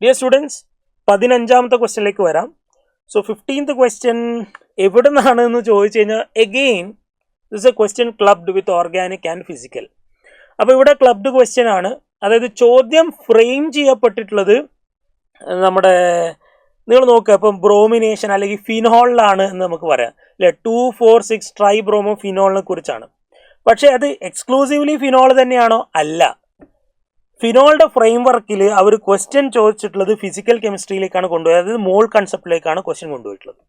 Dear students, 15ാമത്തെ ക്വസ്റ്റ്യനിലേക്ക് വരാം. So 15th question എവിടെ നിന്നാണെന്ന് ചോദിച്ചു കഴിഞ്ഞാൽ again this A question clubbed with organic and physical. അപ്പോൾ ഇവിടെ ക്ലബ്ഡ് ക്വസ്റ്റ്യൻ ആണ്. അതായത് ചോദ്യം ഫ്രെയിം ചെയ്യപ്പെട്ടിട്ടുള്ളത് നമ്മുടെ നിങ്ങൾ നോക്കുക, ഇപ്പം ബ്രോമിനേഷൻ അല്ലെങ്കിൽ ഫിനോളിലാണ് എന്ന് നമുക്ക് പറയാം അല്ലെ. 2,4,6 ട്രൈബ്രോമോ ഫിനോളിനെ കുറിച്ചാണ്. പക്ഷേ അത് എക്സ്ക്ലൂസീവ്ലി ഫിനോൾ തന്നെയാണോ? അല്ല. ഫിനോളുടെ ഫ്രെയിം വർക്കിൽ അവർ ക്വസ്റ്റ്യൻ ചോദിച്ചിട്ടുള്ളത് ഫിസിക്കൽ കെമിസ്ട്രിയിലേക്കാണ് കൊണ്ടുപോയത്. അതായത് മോൾ കൺസെപ്റ്റിലേക്കാണ് ക്വസ്റ്റ്യൻ കൊണ്ടുപോയിട്ടുള്ളത്.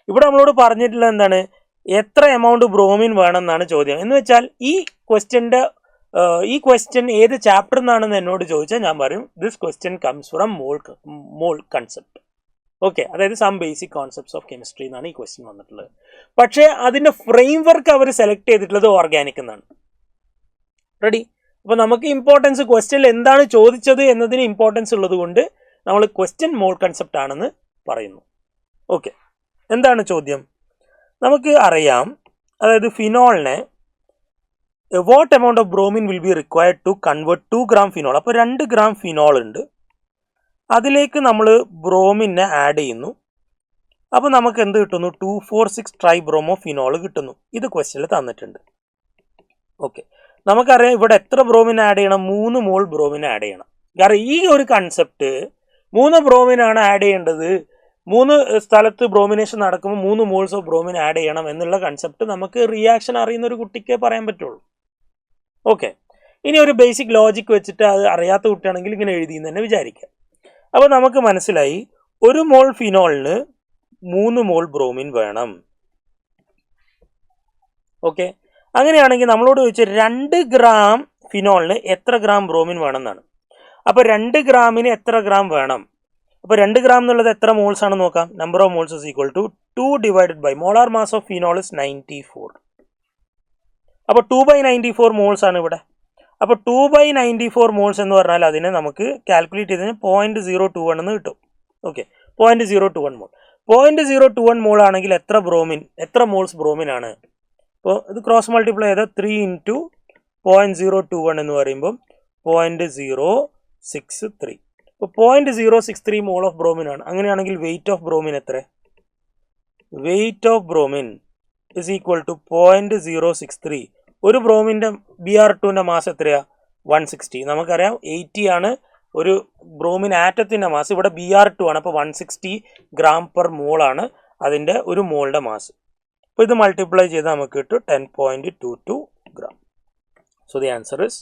ഇവിടെ നമ്മളോട് പറഞ്ഞിട്ടുള്ളത് എന്താണ്? എത്ര എമൗണ്ട് ബ്രോമിൻ വേണം എന്നാണ് ചോദ്യം. എന്ന് വെച്ചാൽ ഈ ക്വസ്റ്റ്യൻ ഏത് ചാപ്റ്റർ നിന്നാണെന്ന് എന്നോട് ചോദിച്ചാൽ ഞാൻ പറയും this question comes from mole concept. Okay, അതായത് some basic concepts of chemistry എന്നാണ് ഈ ക്വസ്റ്റ്യൻ വന്നിട്ടുള്ളത്. പക്ഷേ അതിൻ്റെ ഫ്രെയിം വർക്ക് അവർ സെലക്ട് ചെയ്തിട്ടുള്ളത് ഓർഗാനിക് എന്നാണ്. റെഡി? അപ്പോൾ നമുക്ക് ഇമ്പോർട്ടൻസ് ക്വസ്റ്റ്യനിൽ എന്താണ് ചോദിച്ചത് എന്നതിന് ഇമ്പോർട്ടൻസ് ഉള്ളത് കൊണ്ട് നമ്മൾ ക്വസ്റ്റ്യൻ മോൾ കൺസെപ്റ്റ് ആണെന്ന് പറയുന്നു. ഓക്കെ, എന്താണ് ചോദ്യം? നമുക്ക് അറിയാം, അതായത് ഫിനോളിനെ what amount of bromine will be required to convert 2 gram phenol. അപ്പോൾ 2 gram ഫിനോൾ ഉണ്ട്, അതിലേക്ക് നമ്മൾ ബ്രോമിനെ ആഡ് ചെയ്യുന്നു. അപ്പോൾ നമുക്ക് എന്ത് കിട്ടുന്നു? 2,4,6 ട്രൈബ്രോമോ ഫിനോൾ കിട്ടുന്നു. ഇത് ക്വസ്റ്റ്യനിൽ തന്നിട്ടുണ്ട്. ഓക്കെ, നമുക്കറിയാം ഇവിടെ എത്ര ബ്രോമിൻ ആഡ് ചെയ്യണം? 3 മോൾ ബ്രോമിൻ ആഡ് ചെയ്യണം. കാരണം ഈ ഒരു കൺസെപ്റ്റ് 3 ബ്രോമിനാണ് ആഡ് ചെയ്യേണ്ടത്. 3 സ്ഥലത്ത് ബ്രോമിനേഷൻ നടക്കുമ്പോൾ 3 മോൾസ് ഓഫ് ബ്രോമിൻ ആഡ് ചെയ്യണം എന്നുള്ള കൺസെപ്റ്റ് നമുക്ക് റിയാക്ഷൻ അറിയുന്ന ഒരു കുട്ടിക്കേ പറയാൻ പറ്റുള്ളൂ. ഓക്കെ, ഇനി ഒരു ബേസിക് ലോജിക് വെച്ചിട്ട് അത് അറിയാത്ത കുട്ടിയാണെങ്കിൽ ഇങ്ങനെ എഴുതിയെന്ന് തന്നെ വിചാരിക്കാം. അപ്പോൾ നമുക്ക് മനസ്സിലായി 1 മോൾ ഫിനോളിന് 3 മോൾ ബ്രോമിൻ വേണം. ഓക്കെ, അങ്ങനെയാണെങ്കിൽ നമ്മളോട് ചോദിച്ച 2 gram ഫിനോളിന് എത്ര ഗ്രാം ബ്രോമിൻ വേണം എന്നാണ്. അപ്പോൾ 2 ഗ്രാമിന് എത്ര ഗ്രാം വേണം? അപ്പോൾ 2 gram എന്നുള്ളത് എത്ര മോൾസ് ആണെന്ന് നോക്കാം. Number of moles is equal to 2 divided by molar mass of phenol is 94. അപ്പോൾ 2/94 മോൾസ് ആണ് ഇവിടെ. അപ്പോൾ 2/94 മോൾസ് എന്ന് പറഞ്ഞാൽ അതിനെ നമുക്ക് കാൽക്കുലേറ്റ് ചെയ്തതിന് 0.021 എന്ന് കിട്ടും. ഓക്കെ, 0.021 മോൾ. 0.021 മോൾ ആണെങ്കിൽ എത്ര മോൾസ് ബ്രോമിൻ ആണ്? അപ്പോൾ ഇത് ക്രോസ് മൾട്ടിപ്ലൈ ചെയ്താൽ 3 × 0.021 എന്ന് പറയുമ്പോൾ 0.063. അപ്പോൾ 0.063 മോൾ ഓഫ് ബ്രോമിൻ ആണ്. അങ്ങനെയാണെങ്കിൽ വെയിറ്റ് ഓഫ് ബ്രോമിൻ എത്ര? Weight of bromine is equal to 0.063. ഒരു ബ്രോമിൻ്റെ Br2ൻ്റെ മാസ് എത്രയാണ്? 160. നമുക്കറിയാം 80 ആണ് ഒരു ബ്രോമിൻ ആറ്റത്തിൻ്റെ മാസ്. ഇവിടെ Br2 ആണ്. അപ്പോൾ 160 gram per മോൾ ആണ് അതിൻ്റെ ഒരു മോളുടെ മാസ്. അപ്പോൾ ഇത് മൾട്ടിപ്ലൈ ചെയ്താൽ നമുക്ക് കിട്ടും 10.22 gram. So the answer is